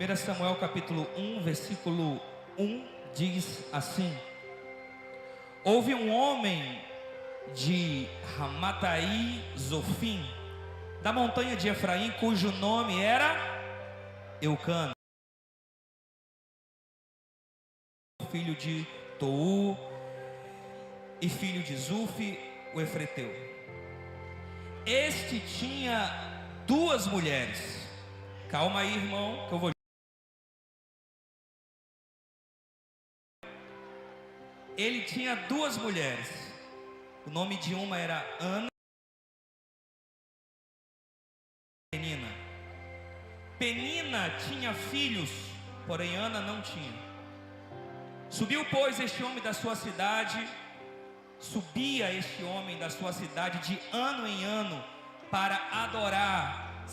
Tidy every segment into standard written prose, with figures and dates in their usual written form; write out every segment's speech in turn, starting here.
1 Samuel capítulo 1, versículo 1 diz assim: houve um homem de Ramataí Zofim, da montanha de Efraim, cujo nome era Eucana, filho de Tou e filho de Zufi, o Efreteu. Este tinha duas mulheres. Calma aí, irmão, que eu vou. Ele tinha duas mulheres. O nome de uma era Ana e Penina. Penina tinha filhos, porém Ana não tinha. Subiu, pois, este homem da sua cidade. Subia este homem da sua cidade de ano em ano para adorar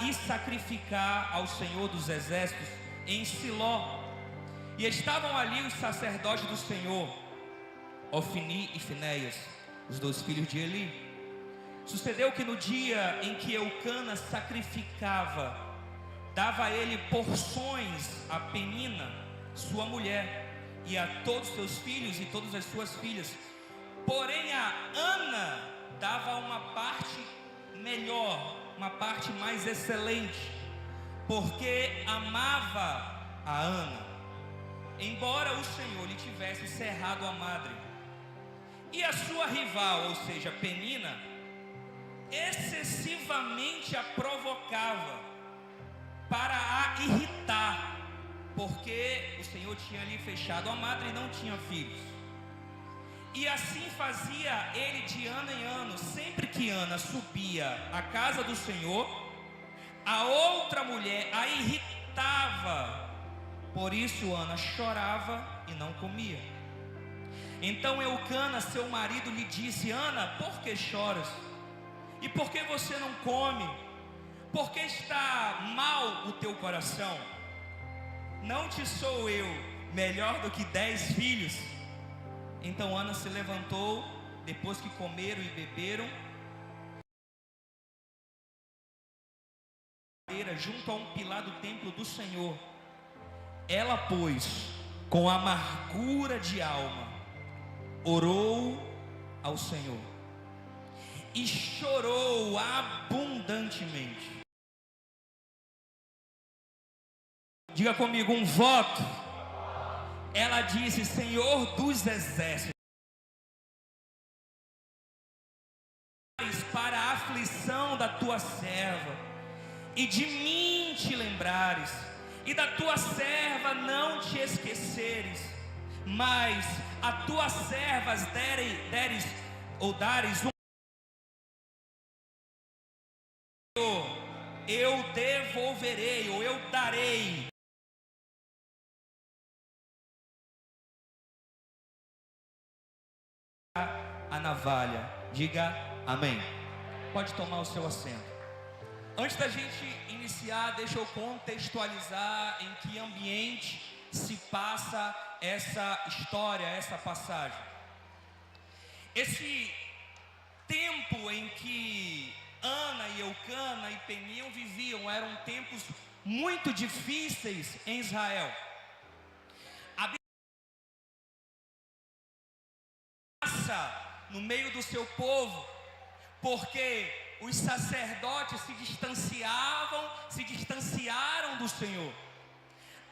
e sacrificar ao Senhor dos Exércitos em Siló. E estavam ali os sacerdotes do Senhor, Ofni e Finéias, os dois filhos de Eli. Sucedeu que no dia em que Eucana sacrificava, dava ele porções a Penina, sua mulher, e a todos os seus filhos e todas as suas filhas. Porém a Ana dava uma parte melhor, uma parte mais excelente, porque amava a Ana, embora o Senhor lhe tivesse cerrado a madre. E a sua rival, ou seja, Penina, excessivamente a provocava para a irritar, porque o Senhor tinha lhe fechado a madre e não tinha filhos. E assim fazia ele de ano em ano. Sempre que Ana subia à casa do Senhor, a outra mulher a irritava. Por isso Ana chorava e não comia. Então Eucana, seu marido, lhe disse: Ana, por que choras? E por que você não come? Por que está mal o teu coração? Não te sou eu melhor do que 10 filhos? Então Ana se levantou, depois que comeram e beberam, junto a um pilar do templo do Senhor. Ela, pois, com amargura de alma, orou ao Senhor e chorou abundantemente. Diga comigo, um voto. Ela disse: Senhor dos exércitos, para a aflição da tua serva, e de mim te lembrares, e da tua serva não te esqueceres, mas a tuas servas dares um, eu devolverei, ou eu darei a navalha. Diga amém. Pode tomar o seu assento. Antes da gente iniciar, deixa eu contextualizar em que ambiente se passa essa história, essa passagem. Esse tempo em que Ana e Eucana e Penina viviam eram tempos muito difíceis em Israel. No meio do seu povo, porque os sacerdotes se distanciaram do Senhor.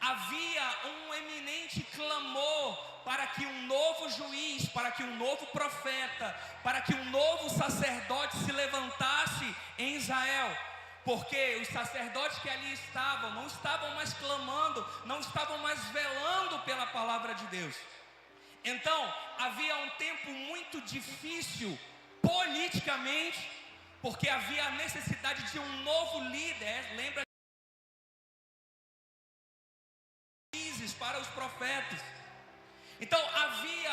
Havia um eminente clamor para que um novo juiz, para que um novo profeta, para que um novo sacerdote se levantasse em Israel, porque os sacerdotes que ali estavam não estavam mais clamando, não estavam mais velando pela palavra de Deus. Então, havia um tempo muito difícil politicamente, porque havia a necessidade de um novo líder. Lembra para os profetas. Então, havia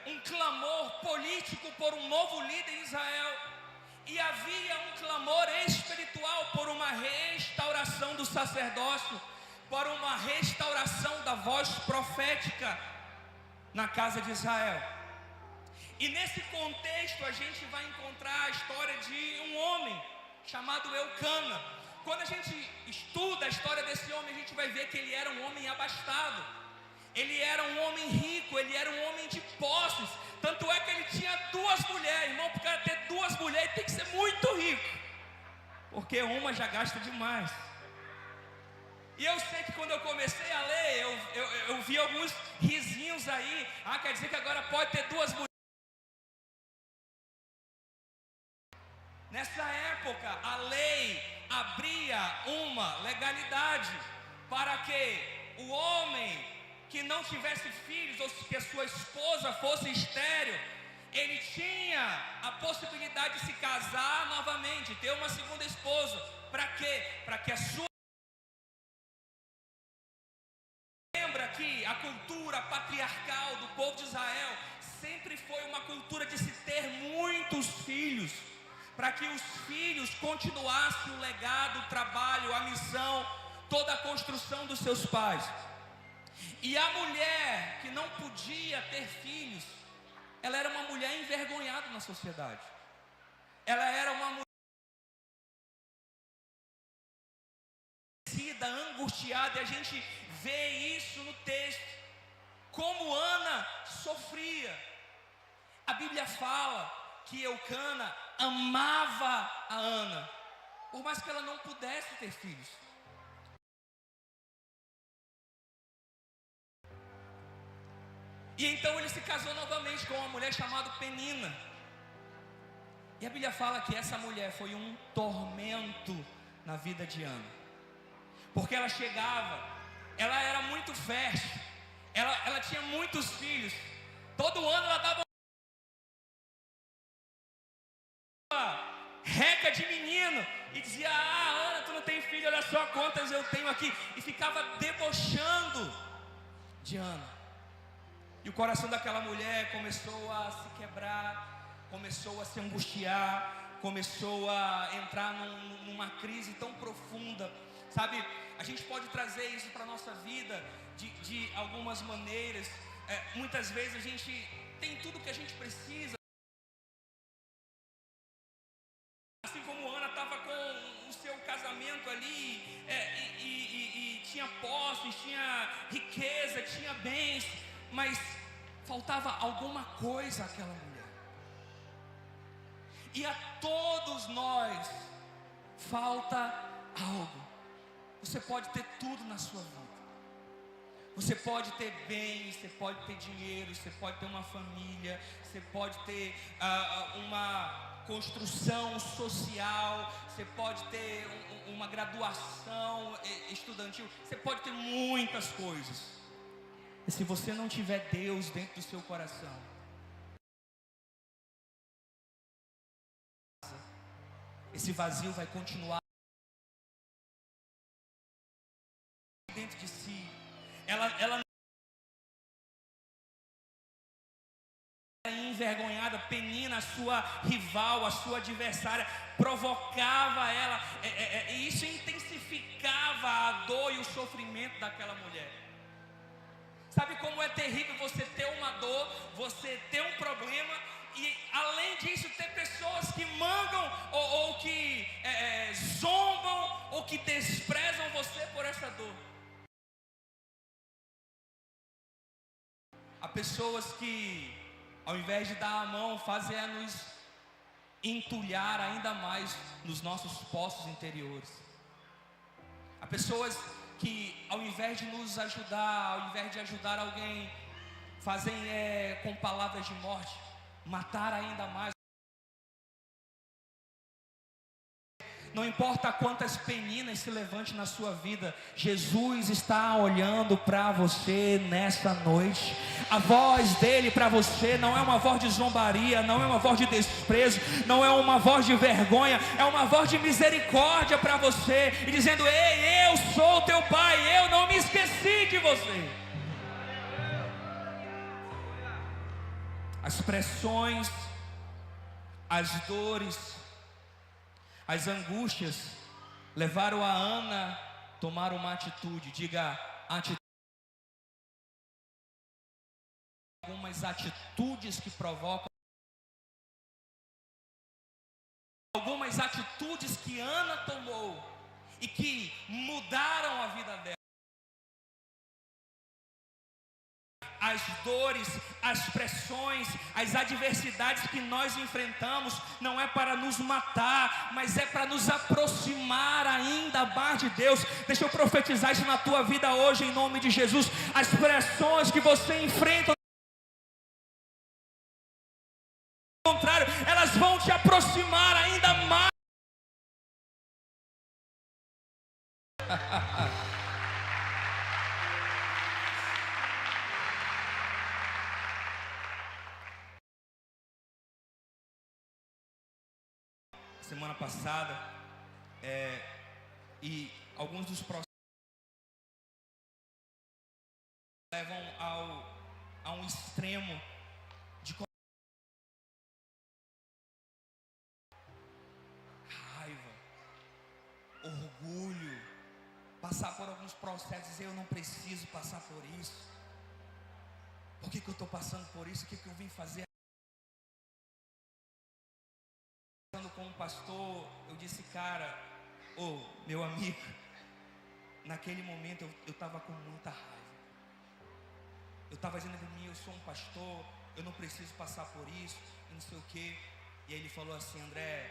um clamor político por um novo líder em Israel, e havia um clamor espiritual por uma restauração do sacerdócio, para uma restauração da voz profética na casa de Israel. E nesse contexto a gente vai encontrar a história de um homem chamado Eucana. Quando a gente da história desse homem, a gente vai ver que ele era um homem abastado. Ele era um homem rico, ele era um homem de posses. Tanto é que ele tinha 2 mulheres. Irmão, para o cara ter 2 mulheres, tem que ser muito rico, porque uma já gasta demais. E eu sei que quando eu comecei a ler, eu vi alguns risinhos aí. Ah, quer dizer que agora pode ter 2 mulheres. Nessa época, a lei abria uma legalidade para que o homem que não tivesse filhos, ou que a sua esposa fosse estéril, ele tinha a possibilidade de se casar novamente, ter uma segunda esposa. Para quê? Para que a sua... Lembra que a cultura patriarcal do povo de Israel sempre foi uma cultura de se ter muitos filhos, para que os filhos continuassem o legado, o trabalho, a missão, toda a construção dos seus pais. E a mulher que não podia ter filhos, ela era uma mulher envergonhada na sociedade. Ela era uma mulher angustiada, e a gente vê isso no texto. Como Ana sofria. A Bíblia fala que Eucana amava a Ana, por mais que ela não pudesse ter filhos. E então ele se casou novamente com uma mulher chamada Penina. E a Bíblia fala que essa mulher foi um tormento na vida de Ana, porque ela chegava, ela era muito fértil, ela tinha muitos filhos. Todo ano ela dava uma reca de menino e dizia: ah, Ana, tu não tem filho, olha só quantas eu tenho aqui. E ficava debochando de Ana. E o coração daquela mulher começou a se quebrar, começou a se angustiar, começou a entrar numa crise tão profunda. Sabe, a gente pode trazer isso para a nossa vida de algumas maneiras. Muitas vezes a gente tem tudo que a gente precisa. Assim como Ana estava com o seu casamento ali, e tinha posses, tinha riqueza, tinha bens, mas faltava alguma coisa àquela mulher. E a todos nós falta algo. Você pode ter tudo na sua vida. Você pode ter bens, você pode ter dinheiro, você pode ter uma família, você pode ter uma construção social, você pode ter uma graduação estudantil, você pode ter muitas coisas. E se você não tiver Deus dentro do seu coração, esse vazio vai continuar dentro de si. Ela envergonhada, Penina, a sua rival, a sua adversária, provocava ela, e isso intensificava a dor e o sofrimento daquela mulher. Sabe como é terrível você ter uma dor, você ter um problema, e além disso ter pessoas que mangam, ou que zombam, ou que desprezam você por essa dor. Há pessoas que, ao invés de dar a mão, fazem a nos entulhar ainda mais nos nossos poços interiores. Há pessoas que, ao invés de nos ajudar, ao invés de ajudar alguém, fazem com palavras de morte, matar ainda mais. Não importa quantas peninas se levante na sua vida, Jesus está olhando para você nessa noite. A voz dele para você não é uma voz de zombaria, não é uma voz de desprezo, não é uma voz de vergonha, é uma voz de misericórdia para você, e dizendo: ei, eu sou teu pai, eu não me esqueci de você. As pressões, as dores, as angústias levaram a Ana a tomar uma atitude. Diga atitude. Algumas atitudes que provocam. Algumas atitudes que Ana tomou e que mudaram a vida dela. As dores, as pressões, as adversidades que nós enfrentamos não é para nos matar, mas é para nos aproximar ainda mais de Deus. Deixa eu profetizar isso na tua vida hoje, em nome de Jesus. As pressões que você enfrenta, ao contrário, elas vão te aproximar ainda mais. Semana passada, e alguns dos processos levam a um extremo de raiva, orgulho, passar por alguns processos e dizer: eu não preciso passar por isso. Por que eu estou passando por isso? O que eu vim fazer? Com um pastor, eu disse: cara, meu amigo, naquele momento eu estava com muita raiva. Eu estava dizendo de mim: eu sou um pastor, eu não preciso passar por isso, não sei o quê. E aí ele falou assim: André,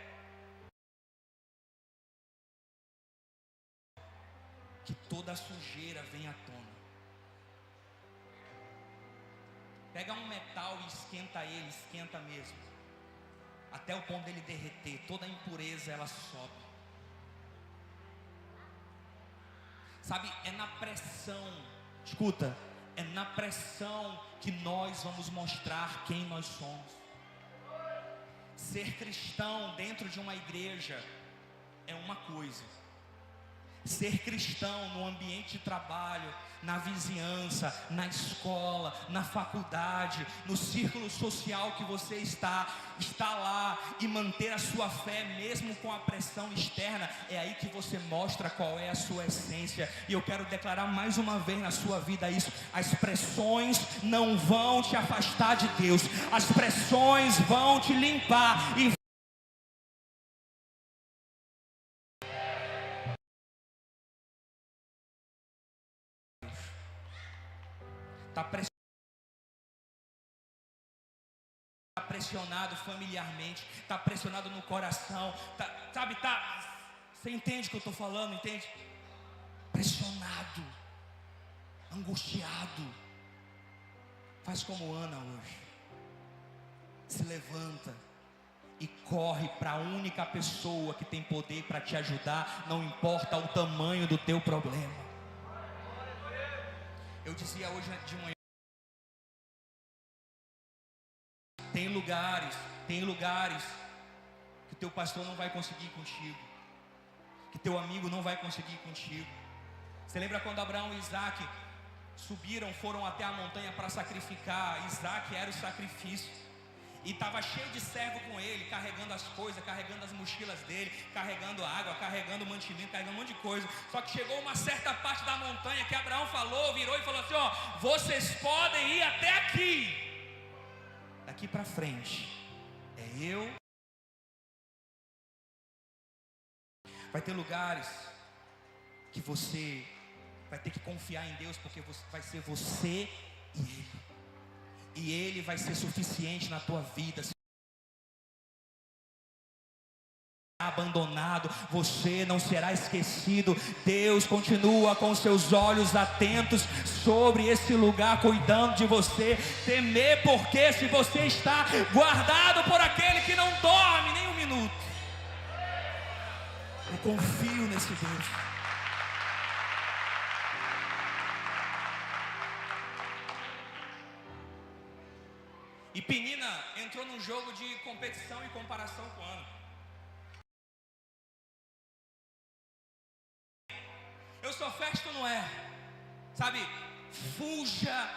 que toda a sujeira venha à tona. Pega um metal e esquenta ele, esquenta mesmo, até o ponto dele derreter. Toda a impureza ela sobe. Sabe, é na pressão, escuta, é na pressão que nós vamos mostrar quem nós somos. Ser cristão dentro de uma igreja é uma coisa. Ser cristão no ambiente de trabalho, na vizinhança, na escola, na faculdade, no círculo social que você está lá, e manter a sua fé mesmo com a pressão externa, é aí que você mostra qual é a sua essência. E eu quero declarar mais uma vez na sua vida isso: as pressões não vão te afastar de Deus, as pressões vão te limpar e está pressionado familiarmente, está pressionado no coração, você entende o que eu estou falando, entende? Pressionado, angustiado. Faz como Ana hoje, se levanta e corre para a única pessoa que tem poder para te ajudar, não importa o tamanho do teu problema. Eu dizia hoje de manhã: tem lugares que teu pastor não vai conseguir ir contigo, que teu amigo não vai conseguir ir contigo. Você lembra quando Abraão e Isaac foram até a montanha para sacrificar? Isaac era o sacrifício, e estava cheio de servo com ele, carregando as coisas, carregando as mochilas dele, carregando água, carregando mantimento, carregando um monte de coisa. Só que chegou uma certa parte da montanha que Abraão virou e falou assim: vocês podem ir até aqui, daqui para frente é eu. Vai ter lugares que você vai ter que confiar em Deus, porque vai ser você e Ele vai ser suficiente na tua vida. Se abandonado, você não será esquecido. Deus continua com seus olhos atentos sobre esse lugar, cuidando de você. Temer, porque se você está guardado por aquele que não dorme nem um minuto. Eu confio nesse Deus. E Penina entrou num jogo de competição e comparação com Ana. Eu sou festa, não é? Sabe? Fuja.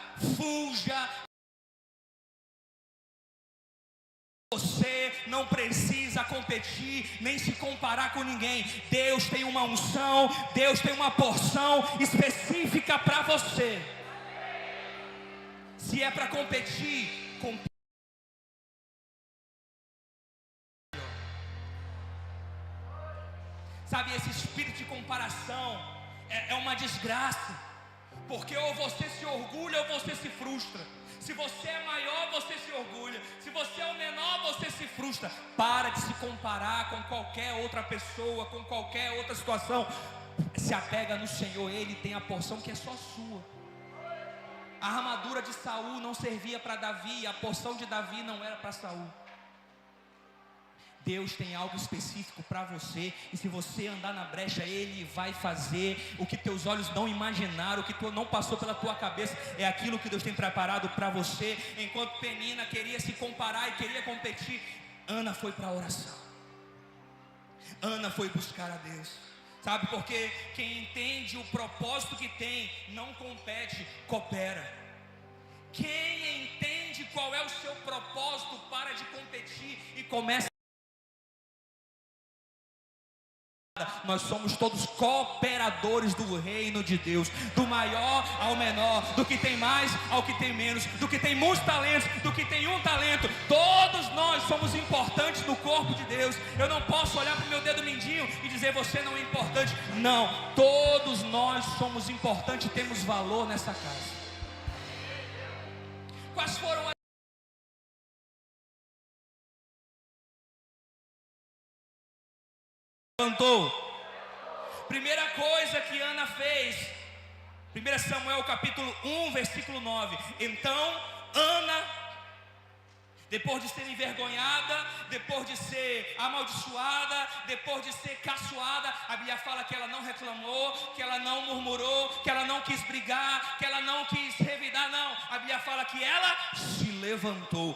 Você não precisa competir, nem se comparar com ninguém. Deus tem uma unção, Deus tem uma porção específica para você. Se é para competir, sabe, esse espírito de competição comparação é uma desgraça. Porque ou você se orgulha ou você se frustra. Se você é maior, você se orgulha. Se você é o menor, você se frustra. Para de se comparar com qualquer outra pessoa, com qualquer outra situação. Se apega no Senhor, Ele tem a porção que é só sua. A armadura de Saul não servia para Davi, a porção de Davi não era para Saul. Deus tem algo específico para você, e se você andar na brecha, Ele vai fazer o que teus olhos não imaginaram, o que não passou pela tua cabeça, é aquilo que Deus tem preparado para você. Enquanto Penina queria se comparar e queria competir, Ana foi para a oração. Ana foi buscar a Deus. Sabe, porque quem entende o propósito que tem, não compete, coopera. Quem entende qual é o seu propósito, para de competir e começa. Nós somos todos cooperadores do reino de Deus, do maior ao menor, do que tem mais ao que tem menos, do que tem muitos talentos, do que tem um talento. Todos nós somos importantes no corpo de Deus. Eu não posso olhar para o meu dedo mindinho e dizer você não é importante. Não, todos nós somos importantes, temos valor nessa casa. Quais foram as levantou? Primeira coisa que Ana fez, 1 Samuel capítulo 1, versículo 9. Então Ana, depois de ser envergonhada, depois de ser amaldiçoada, depois de ser caçoada, a Bíblia fala que ela não reclamou, que ela não murmurou, que ela não quis brigar, que ela não quis revidar, não. A Bíblia fala que ela se levantou.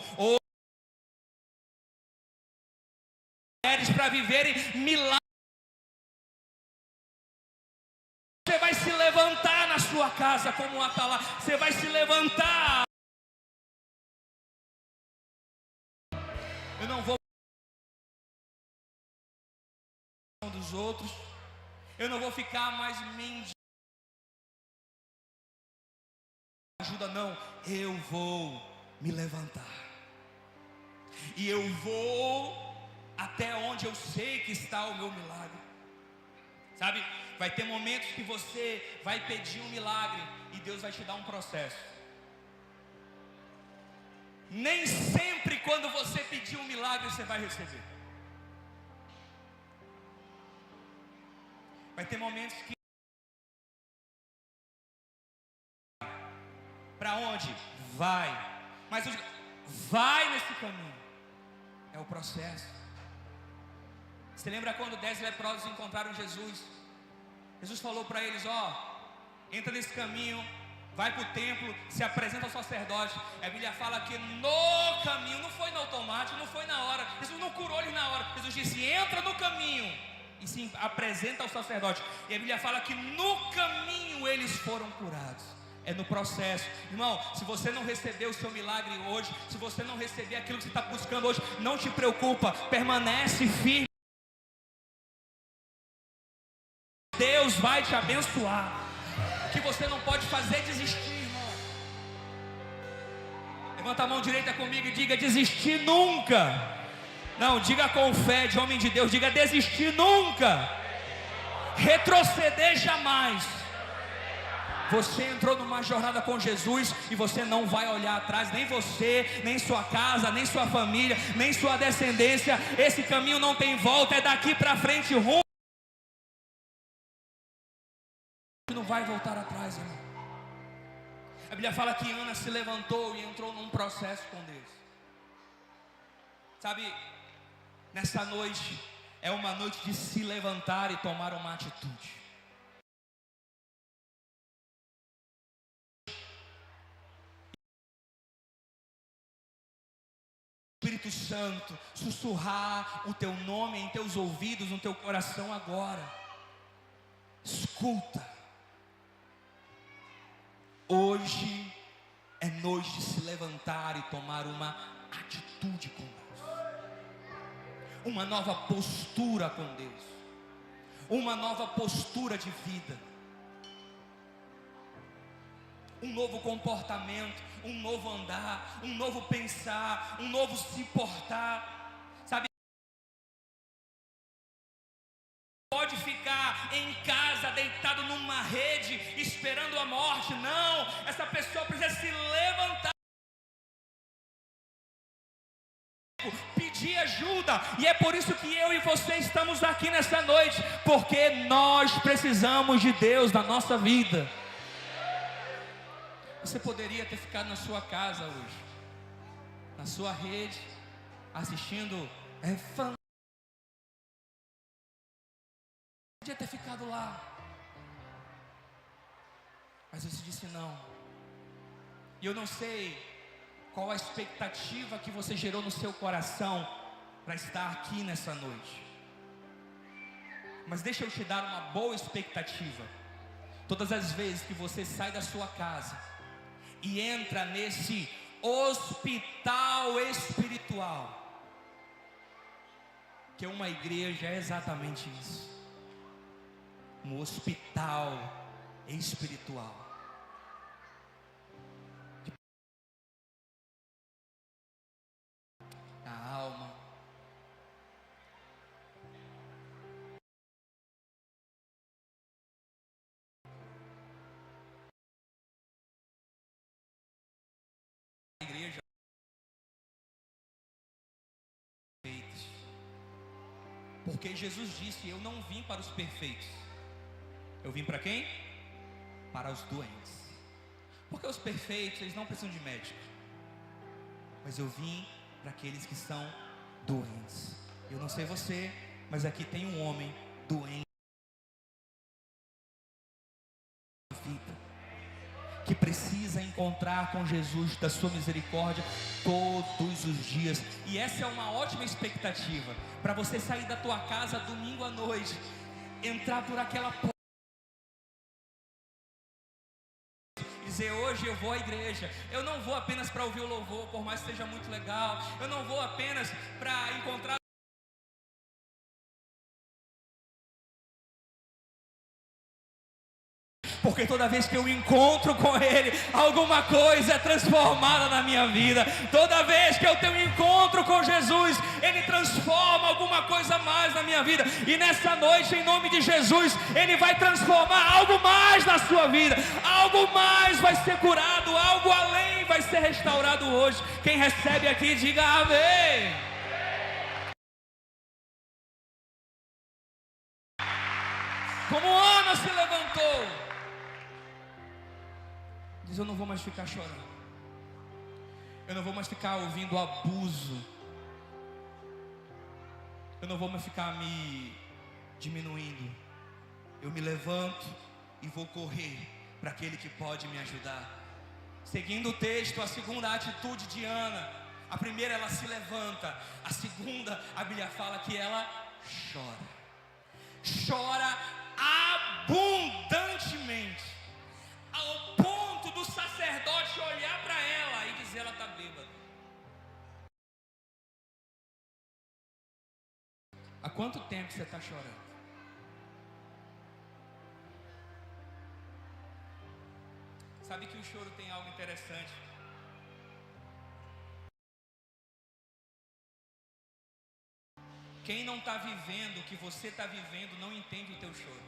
Mulheres para viverem milagres. Você vai se levantar na sua casa como um atalá. Você vai se levantar. Eu não vou dos outros. Eu não vou ficar mais mendigo. Ajuda não. Eu vou me levantar. E eu vou até onde eu sei que está o meu milagre. Sabe, vai ter momentos que você vai pedir um milagre e Deus vai te dar um processo. Nem sempre quando você pedir um milagre você vai receber. Vai ter momentos que... Para onde? Vai. Mas eu digo, vai nesse caminho. É o processo. Você lembra quando 10 leprosos encontraram Jesus? Jesus falou para eles, entra nesse caminho, vai para o templo, se apresenta ao sacerdote. A Bíblia fala que no caminho, não foi no automático, não foi na hora. Jesus não curou eles na hora. Jesus disse, entra no caminho e se apresenta ao sacerdote. E a Bíblia fala que no caminho eles foram curados. É no processo. Irmão, se você não receber o seu milagre hoje, se você não receber aquilo que você está buscando hoje, não te preocupa, permanece firme. Deus vai te abençoar. O que você não pode fazer é desistir, irmão. Levanta a mão direita comigo e diga, desistir nunca. Não, diga com fé de homem de Deus, diga desistir nunca. Retroceder jamais. Você entrou numa jornada com Jesus e você não vai olhar atrás, nem você, nem sua casa, nem sua família, nem sua descendência. Esse caminho não tem volta, é daqui para frente rumo. Não vai voltar atrás, irmão. A Bíblia fala que Ana se levantou e entrou num processo com Deus. Sabe, nessa noite é uma noite de se levantar e tomar uma atitude. Espírito Santo, sussurrar o teu nome em teus ouvidos, no teu coração agora. Escuta. Hoje é noite de se levantar e tomar uma atitude com Deus. Uma nova postura com Deus. Uma nova postura de vida. Um novo comportamento, um novo andar, um novo pensar, um novo se portar. Sabe? Pode ficar em casa, deitado numa rede, esperando a morte. Não, essa pessoa precisa se levantar, pedir ajuda. E é por isso que eu e você estamos aqui nessa noite, porque nós precisamos de Deus na nossa vida. Você poderia ter ficado na sua casa hoje, na sua rede, assistindo podia ter ficado lá, mas você disse não. E eu não sei qual a expectativa que você gerou no seu coração para estar aqui nessa noite, mas deixa eu te dar uma boa expectativa. Todas as vezes que você sai da sua casa e entra nesse hospital espiritual, que uma igreja é exatamente isso, um hospital espiritual. A alma, a igreja perfeitos, porque Jesus disse: eu não vim para os perfeitos, eu vim para quem? Para os doentes. Porque os perfeitos, eles não precisam de médico, mas eu vim para aqueles que são doentes. Eu não sei você, mas aqui tem um homem doente, que precisa encontrar com Jesus da sua misericórdia todos os dias. E essa é uma ótima expectativa para você sair da tua casa domingo à noite, entrar por aquela porta, dizer: hoje eu vou à igreja. Eu não vou apenas para ouvir o louvor, por mais que seja muito legal. Eu não vou apenas para encontrar, porque toda vez que eu encontro com Ele, alguma coisa é transformada na minha vida. Toda vez que eu tenho um encontro com Jesus, Ele transforma alguma coisa mais na minha vida. E nessa noite, em nome de Jesus, Ele vai transformar algo mais na sua vida. Algo mais vai ser curado, algo além vai ser restaurado hoje. Quem recebe aqui, diga amém. Como Ana se levantou, diz: eu não vou mais ficar chorando, eu não vou mais ficar ouvindo abuso, eu não vou mais ficar me diminuindo. Eu me levanto e vou correr para aquele que pode me ajudar. Seguindo o texto, a segunda atitude de Ana: a primeira, ela se levanta. A segunda, a Bíblia fala que ela chora abundantemente, ao ponto do sacerdote olhar para ela e dizer: ela está bêbada. Há quanto tempo você está chorando? Sabe que o choro tem algo interessante. Quem não está vivendo o que você está vivendo não entende o teu choro.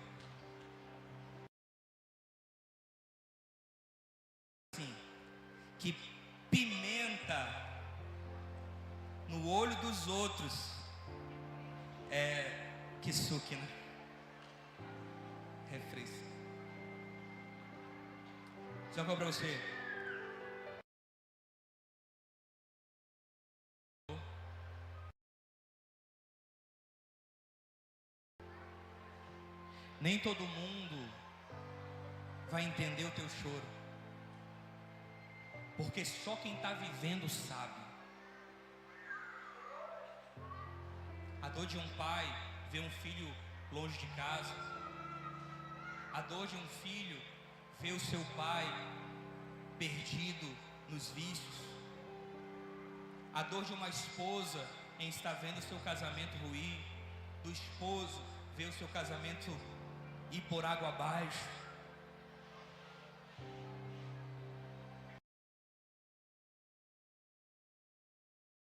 Sim, que pimenta no olho dos outros é kisuke, né? Refresco. Já vou para você. Nem todo mundo vai entender o teu choro, porque só quem está vivendo sabe. A dor de um pai ver um filho longe de casa, a dor de um filho ver o seu pai perdido nos vícios, a dor de uma esposa em estar vendo o seu casamento ruir, do esposo ver o seu casamento ir por água abaixo.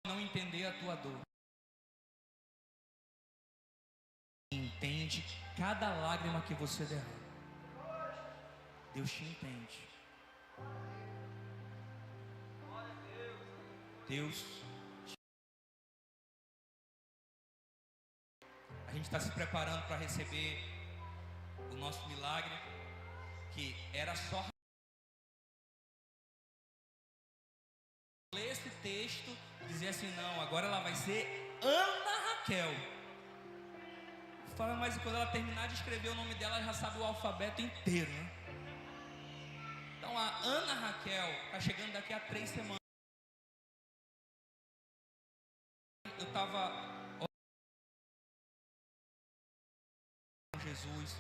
Não entender a tua dor. entende cada lágrima que você derrama. Deus te entende. Deus. A gente está se preparando para receber o nosso milagre, que era só ler esse texto e dizer assim: não, agora ela vai ser Ana Raquel. Fala, mas quando ela terminar de escrever o nome dela, ela já sabe o alfabeto inteiro, né? Então a Ana Raquel está chegando daqui a 3 semanas. Eu estava com Jesus.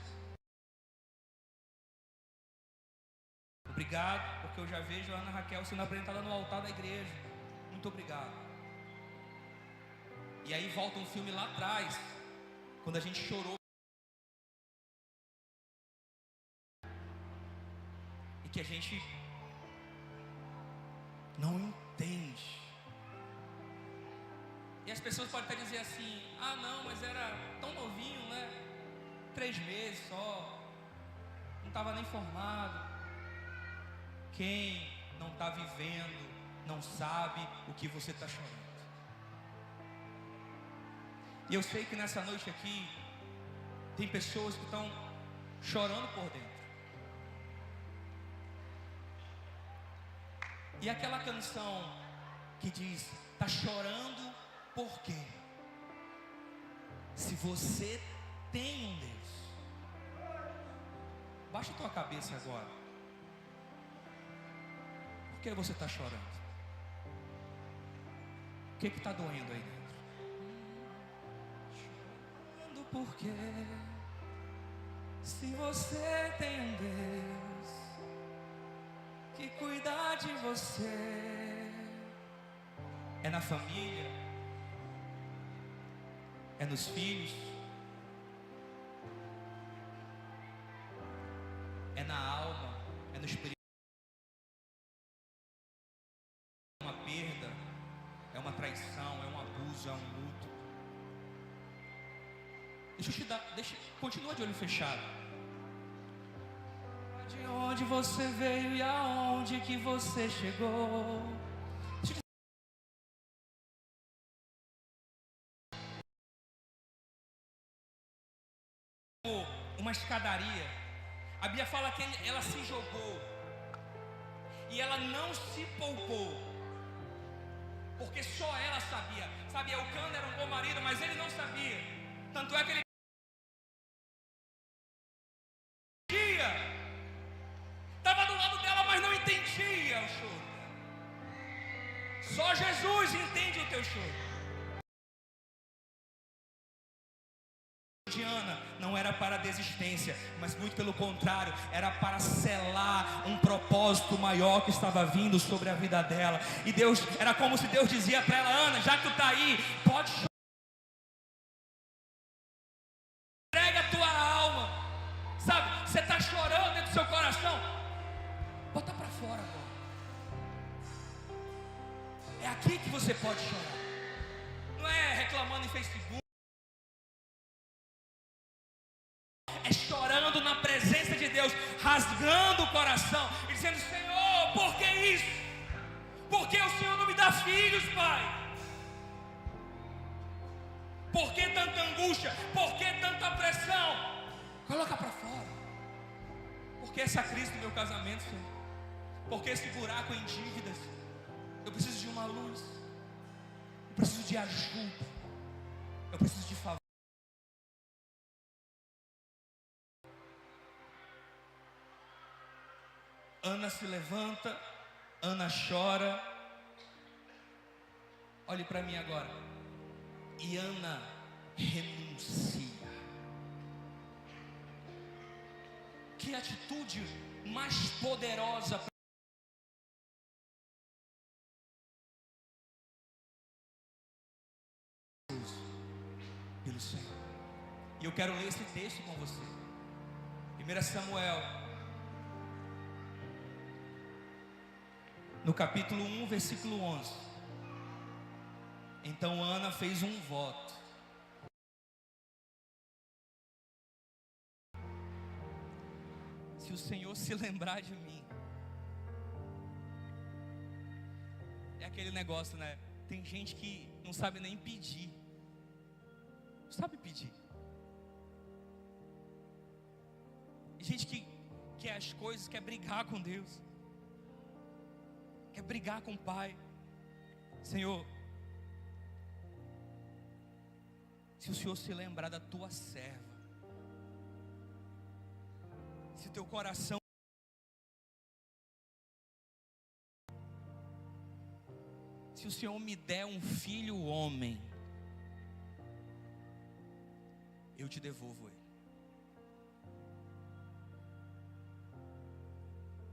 Obrigado, porque eu já vejo a Ana Raquel sendo apresentada no altar da igreja. Muito obrigado. E aí volta um filme lá atrás, quando a gente chorou. E que a gente não entende. E as pessoas podem até dizer assim: ah não, mas era tão novinho, né? 3 meses só, não estava nem formado. Quem não está vivendo, não sabe o que você está chorando. E eu sei que nessa noite aqui, tem pessoas que estão chorando por dentro. E aquela canção que diz: está chorando por quê? Se você tem um Deus. Baixa a tua cabeça agora. Por que você está chorando? O que está doendo aí dentro? Chorando por quê? Se você tem um Deus que cuida de você. É na família, é nos filhos, é na alma, é no espírito. É uma perda, é uma traição, é um abuso, é um luto. Deixa eu te dar, continua de olho fechado. De onde você veio e aonde que você chegou. Uma escadaria. A Bíblia fala que ela se jogou e ela não se poupou, porque só ela sabia. Sabe, Eucana era um bom marido, mas ele não sabia. Tanto é que ele estava do lado dela, mas não entendia o choro. Só Jesus entende o teu choro. Diana não era para desistência, mas muito pelo contrário, era para selar um propósito maior que estava vindo sobre a vida dela. E Deus, era como se Deus dizia para ela: Ana, já que tu está aí, pode chorar. Entrega a tua alma. Sabe, você está chorando dentro do seu coração, bota para fora agora. É aqui que você pode chorar. Não é reclamando em Facebook. É chorando na presença de Deus, rasgando o coração e dizendo: Senhor, por que isso? Por que o Senhor não me dá filhos, Pai? Por que tanta angústia? Por que tanta pressão? Coloca para fora. Por que essa crise do meu casamento, Senhor? Por que esse buraco em dívidas? Eu preciso de uma luz. Eu preciso de ajuda. Eu preciso de favor. Ana se levanta, Ana chora. Olhe para mim agora. E Ana renuncia. Que atitude mais poderosa pelo Senhor. E eu quero ler esse texto com você. 1 Samuel, no capítulo 1, versículo 11. Então Ana fez um voto. se o Senhor se lembrar de mim. É aquele negócio, né? Tem gente que não sabe nem pedir. Não sabe pedir. Gente que quer as coisas, quer brigar com Deus, quer brigar com o Pai. Senhor, se o Senhor se lembrar da tua serva, se teu coração, se o Senhor me der um filho homem, eu te devolvo ele.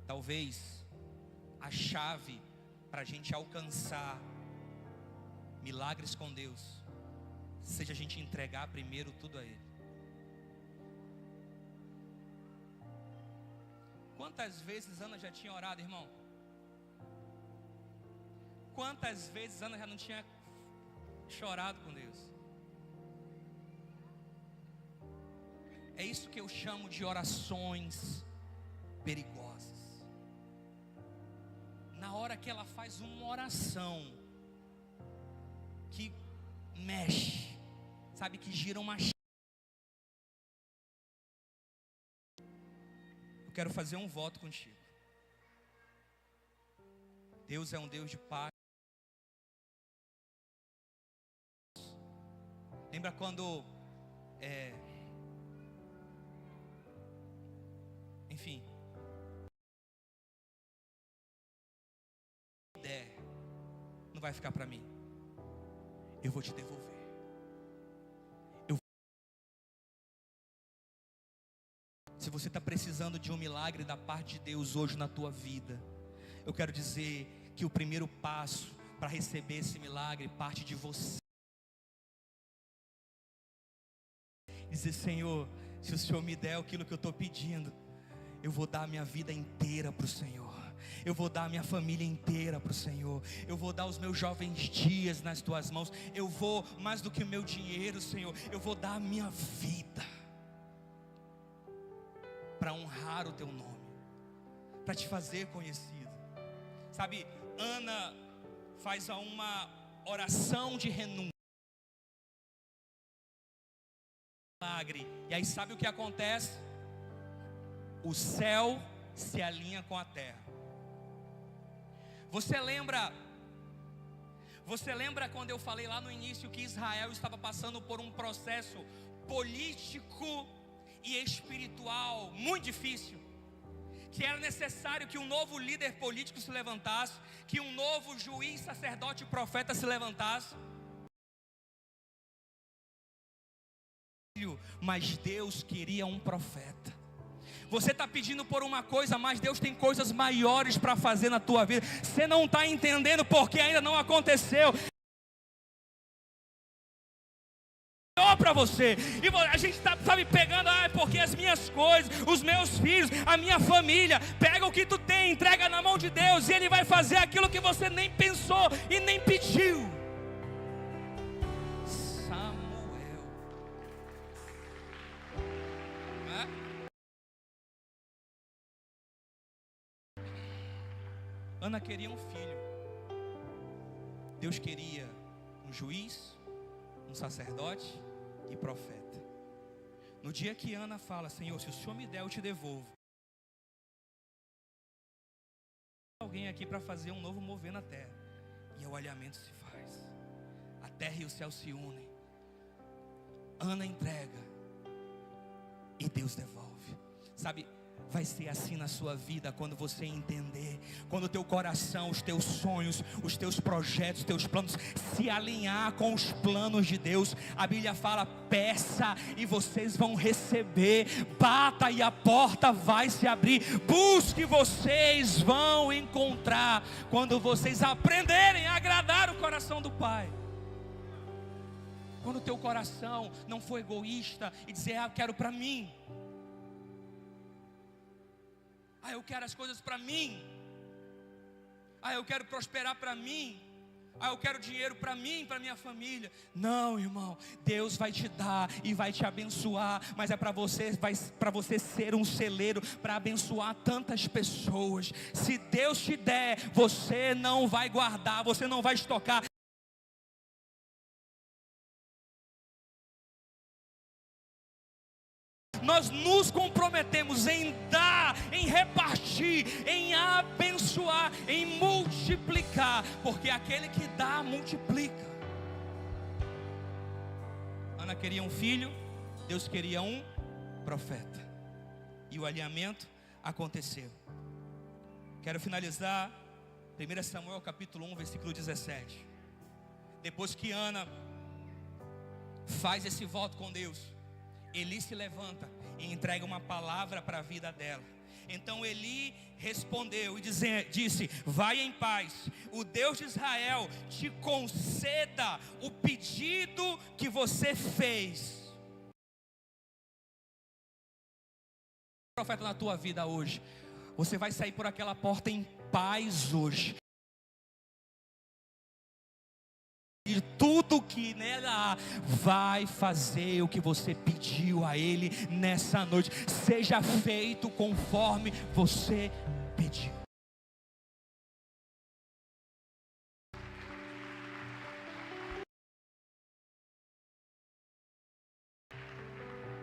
Talvez a chave para a gente alcançar milagres com Deus seja a gente entregar primeiro tudo a Ele. Quantas vezes Ana já tinha orado, irmão? Quantas vezes Ana já não tinha chorado com Deus? É isso que eu chamo de orações perigosas. Na hora que ela faz uma oração que mexe, sabe, que gira uma chave. Eu quero fazer um voto contigo. Deus é um Deus de paz. Lembra quando enfim, não vai ficar para mim, eu vou te devolver. Se você está precisando de um milagre da parte de Deus hoje na tua vida, eu quero dizer que o primeiro passo para receber esse milagre parte de você. Dizer: Senhor, se o Senhor me der aquilo que eu estou pedindo, eu vou dar a minha vida inteira para o Senhor. Eu vou dar a minha família inteira para o Senhor. Eu vou dar os meus jovens dias nas tuas mãos. Eu vou, mais do que o meu dinheiro, Senhor, eu vou dar a minha vida para honrar o teu nome, para te fazer conhecido. Sabe, Ana faz uma oração de renúncia, milagre. E aí sabe o que acontece? O céu se alinha com a terra. Você lembra quando eu falei lá no início que Israel estava passando por um processo político e espiritual muito difícil, que era necessário que um novo líder político se levantasse, que um novo juiz, sacerdote e profeta se levantasse? Mas Deus queria um profeta. Você está pedindo por uma coisa, mas Deus tem coisas maiores para fazer na tua vida. Você não está entendendo porque ainda não aconteceu. Para você, e a gente está, sabe, pegando, porque as minhas coisas, os meus filhos, a minha família. Pega o que tu tem, entrega na mão de Deus, e Ele vai fazer aquilo que você nem pensou e nem pediu. Samuel, Ana queria um filho. Deus queria um juiz, um sacerdote e profeta. No dia que Ana fala: Senhor, se o Senhor me der, eu te devolvo. Alguém aqui para fazer um novo mover na terra. E o alinhamento se faz. A terra e o céu se unem. Ana entrega e Deus devolve. Sabe, vai ser assim na sua vida quando você entender, quando o teu coração, os teus sonhos, os teus projetos, os teus planos se alinhar com os planos de Deus. A Bíblia fala: peça e vocês vão receber, bata e a porta vai se abrir, busque e vocês vão encontrar, quando vocês aprenderem a agradar o coração do Pai. Quando o teu coração não for egoísta e dizer: eu quero para mim, eu quero as coisas para mim, eu quero prosperar para mim. Ah, eu quero dinheiro para mim, para minha família. Não, irmão, Deus vai te dar e vai te abençoar, mas é para você ser um celeiro para abençoar tantas pessoas. Se Deus te der, você não vai guardar, você não vai estocar. Nós nos comprometemos em dar, em repartir, em abençoar, em multiplicar, porque aquele que dá, multiplica. Ana queria um filho, Deus queria um profeta, e o alinhamento aconteceu. Quero finalizar 1 Samuel capítulo 1, versículo 17. Depois que Ana faz esse voto com Deus, Eli se levanta e entrega uma palavra para a vida dela. Então Eli respondeu e disse: vai em paz, o Deus de Israel te conceda o pedido que você fez. Profeta, na tua vida hoje, você vai sair por aquela porta em paz hoje. E tudo que nela há vai fazer o que você pediu a Ele nessa noite. Seja feito conforme você pediu.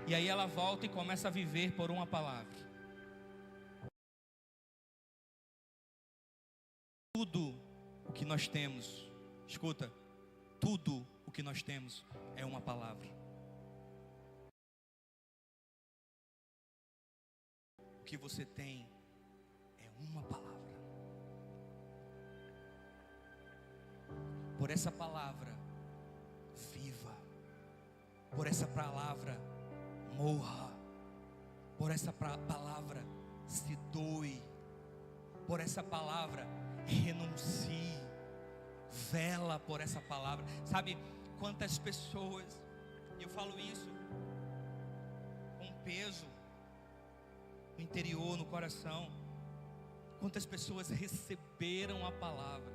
E aí ela volta e começa a viver por uma palavra. Tudo o que nós temos, escuta, tudo o que nós temos é uma palavra. O que você tem é uma palavra. Por essa palavra, viva. Por essa palavra, morra. Por essa palavra, se doe. Por essa palavra, renuncie. Vela por essa palavra. Sabe quantas pessoas, eu falo isso com peso no interior, no coração, quantas pessoas receberam a palavra,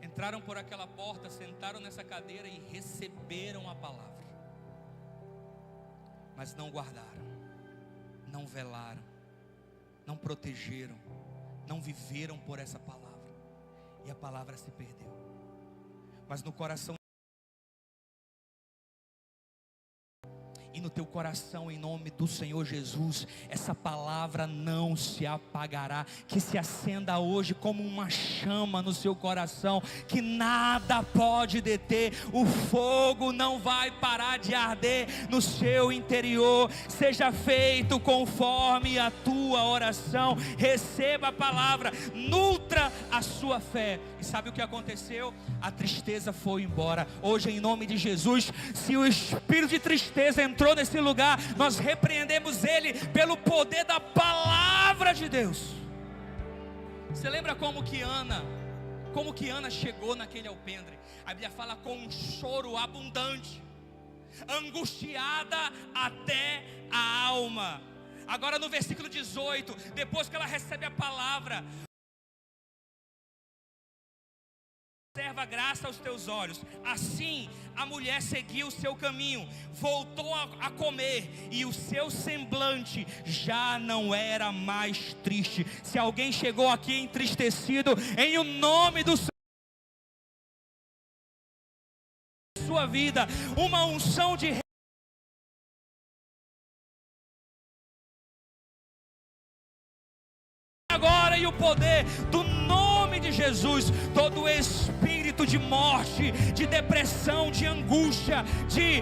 entraram por aquela porta, sentaram nessa cadeira e receberam a palavra, mas não guardaram, não velaram, não protegeram, não viveram por essa palavra, e a palavra se perdeu. Mas no coração, e no teu coração, em nome do Senhor Jesus, essa palavra não se apagará, que se acenda hoje como uma chama no seu coração, que nada pode deter, o fogo não vai parar de arder no seu interior. Seja feito conforme a tua oração, receba a palavra, nutra a sua fé. E sabe o que aconteceu? A tristeza foi embora. Hoje, em nome de Jesus, se o espírito de tristeza entrou nesse lugar, nós repreendemos ele pelo poder da palavra de Deus. Você lembra como que Ana chegou naquele alpendre? A Bíblia fala com um choro abundante, angustiada até a alma. Agora no versículo 18, depois que ela recebe a palavra: observa a graça aos teus olhos. Assim a mulher seguiu o seu caminho, voltou a comer, e o seu semblante já não era mais triste. Se alguém chegou aqui entristecido, em o nome do Senhor, sua vida, uma unção de agora, e o poder do nome de Jesus, todo espírito de morte, de depressão, de angústia, de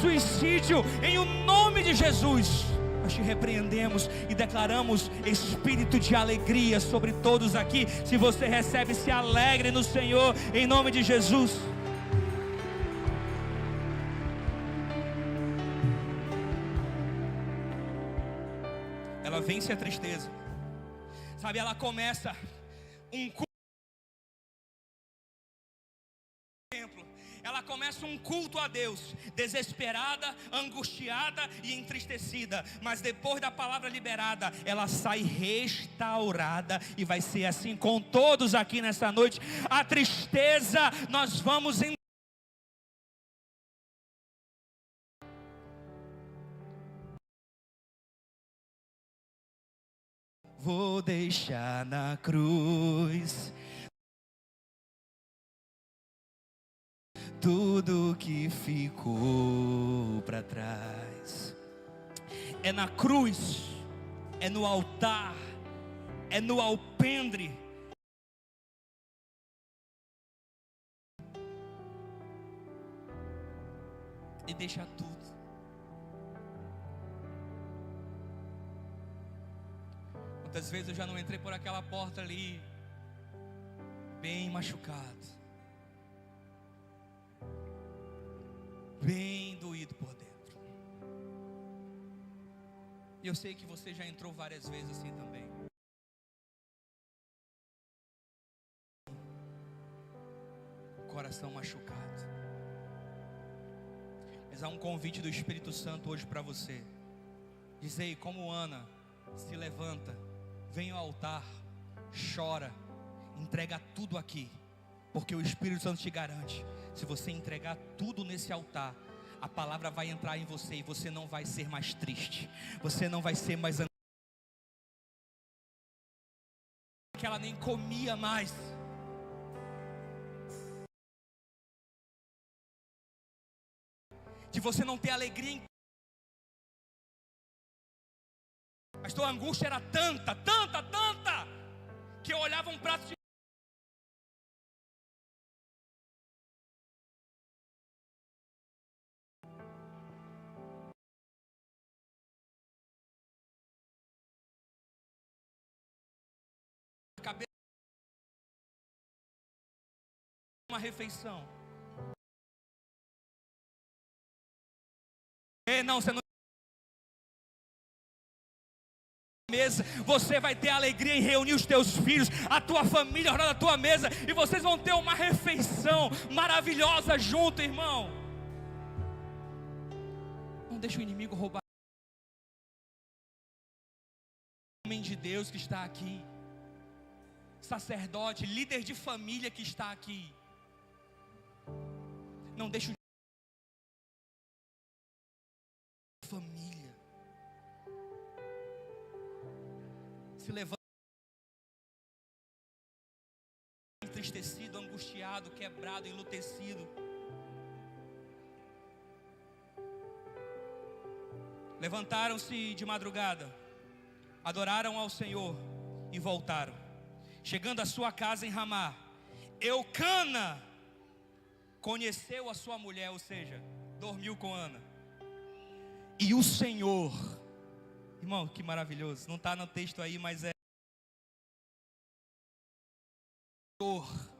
suicídio, em o nome de Jesus, nós te repreendemos e declaramos espírito de alegria sobre todos aqui. Se você recebe, se alegre no Senhor, em nome de Jesus. Ela vence a tristeza. Sabe, ela começa um culto, ela começa um culto a Deus, desesperada, angustiada e entristecida, mas depois da palavra liberada, ela sai restaurada, e vai ser assim com todos aqui nessa noite. A tristeza nós vamos vou deixar na cruz tudo que ficou para trás. É na cruz, é no altar, é no alpendre. E deixa tudo. Quantas vezes eu já não entrei por aquela porta ali, bem machucado, bem doído por dentro. E eu sei que você já entrou várias vezes assim também. Coração machucado. Mas há um convite do Espírito Santo hoje para você. Diz aí, como Ana, se levanta, vem ao altar, chora, entrega tudo aqui, porque o Espírito Santo te garante, se você entregar tudo nesse altar, a palavra vai entrar em você e você não vai ser mais triste, você não vai ser mais que ela nem comia mais. De você não ter alegria em... Mas tua angústia era tanta, que eu olhava um prato de... cabeça, uma refeição. Não, você não... mesa, você vai ter alegria em reunir os teus filhos, a tua família ao redor da tua mesa, e vocês vão ter uma refeição maravilhosa junto, irmão. Não deixa o inimigo roubar. Homem de Deus que está aqui, sacerdote, líder de família que está aqui, não deixa o família se levanta, entristecido, angustiado, quebrado, enlutecido. Levantaram-se de madrugada, adoraram ao Senhor e voltaram. Chegando à sua casa em Ramá, Eucana conheceu a sua mulher, ou seja, dormiu com Ana. E o Senhor, irmão, que maravilhoso, não está no texto aí, mas é... O Senhor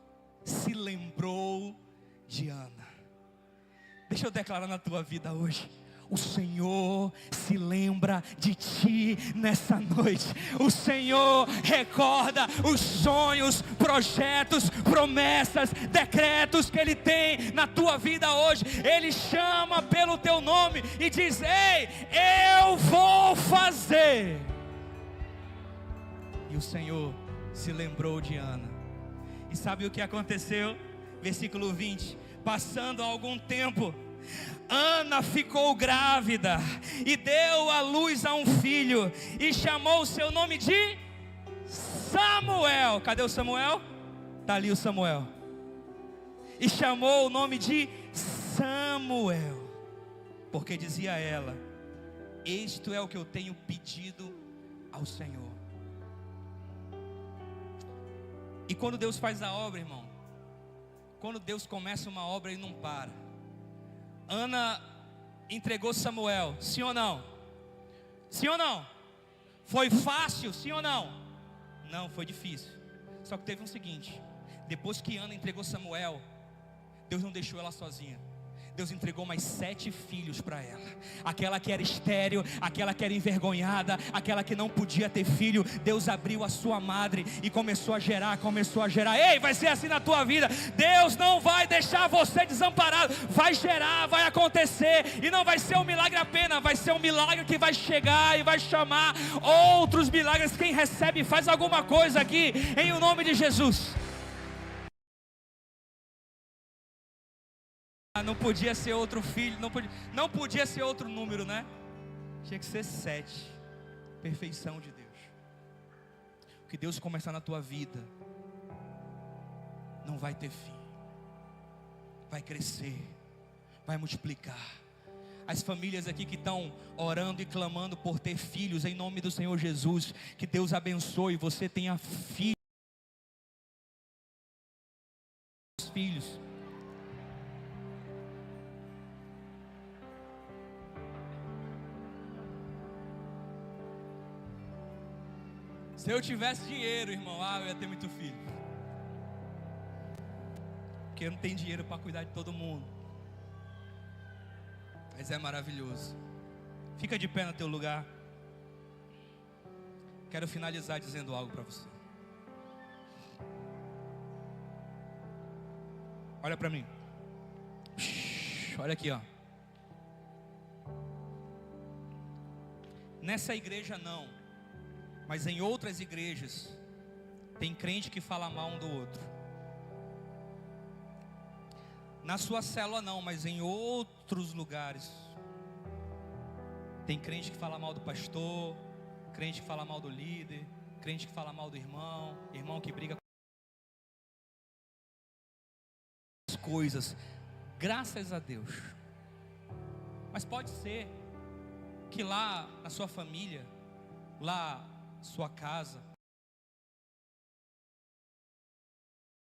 se lembrou de Ana. Deixa eu declarar na tua vida hoje. O Senhor se lembra de ti nessa noite. O Senhor recorda os sonhos, projetos, promessas, decretos que Ele tem na tua vida hoje. Ele chama pelo teu nome e diz: ei, eu vou fazer. E o Senhor se lembrou de Ana. E sabe o que aconteceu? Versículo 20. Passando algum tempo, Ana ficou grávida e deu à luz a um filho e chamou o seu nome de Samuel. Cadê o Samuel? Está ali o Samuel. E chamou o nome de Samuel, porque dizia ela: isto é o que eu tenho pedido ao Senhor. E quando Deus faz a obra, irmão, quando Deus começa uma obra, Ele não para. Ana entregou Samuel, sim ou não? Sim ou não? Foi fácil, sim ou não? Não, foi difícil. Só que teve um seguinte: depois que Ana entregou Samuel, Deus não deixou ela sozinha. Deus entregou mais 7 filhos para ela. Aquela que era estéril, aquela que era envergonhada, aquela que não podia ter filho, Deus abriu a sua madre e começou a gerar. Ei, vai ser assim na tua vida. Deus não vai deixar você desamparado. Vai gerar, vai acontecer. E não vai ser um milagre apenas, vai ser um milagre que vai chegar e vai chamar outros milagres. Quem recebe, faz alguma coisa aqui, em o nome de Jesus. Não podia ser outro filho, não podia ser outro número, né? Tinha que ser 7. Perfeição de Deus. O que Deus começar na tua vida não vai ter fim. Vai crescer, vai multiplicar. As famílias aqui que estão orando e clamando por ter filhos, em nome do Senhor Jesus, que Deus abençoe, você tenha filhos. Se eu tivesse dinheiro, irmão, eu ia ter muito filho. Porque eu não tenho dinheiro para cuidar de todo mundo. Mas é maravilhoso. Fica de pé no teu lugar. Quero finalizar dizendo algo para você. Olha para mim. Olha aqui, ó. Nessa igreja não, mas em outras igrejas tem crente que fala mal um do outro. Na sua célula não, mas em outros lugares tem crente que fala mal do pastor, crente que fala mal do líder, crente que fala mal do irmão, irmão que briga com as coisas. Graças a Deus. Mas pode ser que lá na sua família, lá na sua casa,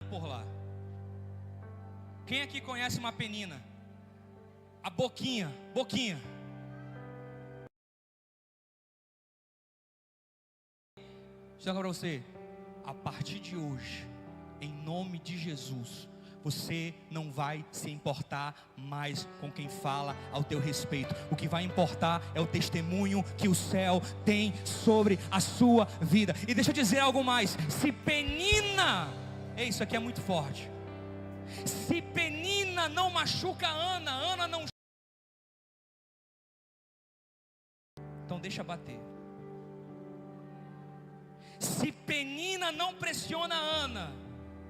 por lá. Quem aqui conhece uma penina? A boquinha. Deixa eu falar para você, a partir de hoje, em nome de Jesus, você não vai se importar mais com quem fala ao teu respeito. O que vai importar é o testemunho que o céu tem sobre a sua vida. E deixa eu dizer algo mais. Se Penina, isso aqui é muito forte. Se Penina não machuca Ana, Ana não. Então deixa bater. Se Penina não pressiona Ana,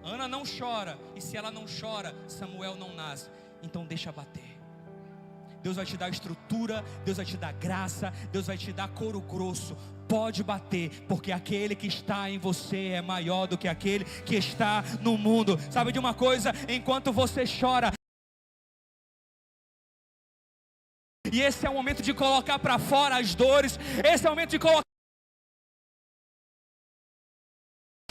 Ana não chora, e se ela não chora, Samuel não nasce. Então deixa bater. Deus vai te dar estrutura, Deus vai te dar graça, Deus vai te dar couro grosso. Pode bater, porque aquele que está em você é maior do que aquele que está no mundo. Sabe de uma coisa? Enquanto você chora, e esse é o momento de colocar para fora as dores, esse é o momento de colocar,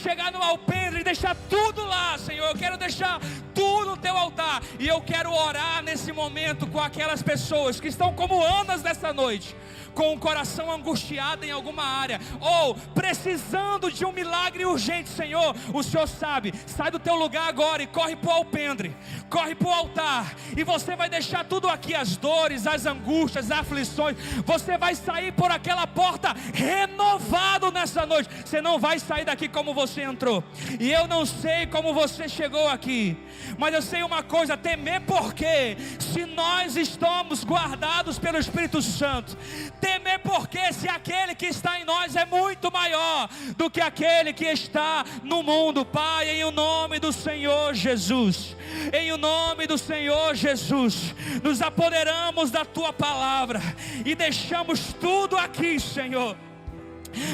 chegar no alpendre e deixar tudo lá, Senhor. Eu quero deixar tudo no teu altar. E eu quero orar nesse momento com aquelas pessoas que estão como Anas nessa noite, com o coração angustiado em alguma área, ou precisando de um milagre urgente. Senhor, o Senhor sabe. Sai do teu lugar agora e corre para o alpendre, corre para o altar, e você vai deixar tudo aqui, as dores, as angústias, as aflições. Você vai sair por aquela porta renovado nessa noite. Você não vai sair daqui como você entrou. E eu não sei como você chegou aqui, mas eu sei uma coisa: temer, porque se nós estamos guardados pelo Espírito Santo, temer porque se aquele que está em nós é muito maior do que aquele que está no mundo. Pai, em o nome do Senhor Jesus, em o nome do Senhor Jesus, nos apoderamos da tua palavra e deixamos tudo aqui, Senhor.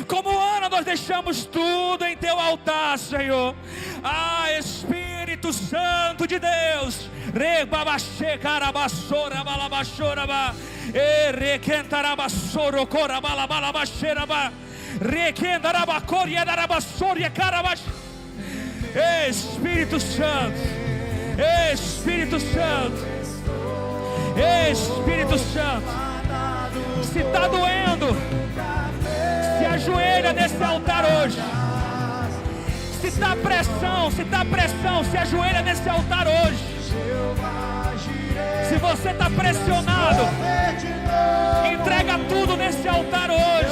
Como Ana, nós deixamos tudo em teu altar, Senhor. Espírito Santo de Deus, Espírito Santo, Espírito Santo, Espírito Santo. Se está doendo, se ajoelha nesse altar hoje. Se está pressão, se ajoelha nesse altar hoje. Se você está pressionado, entrega tudo nesse altar hoje.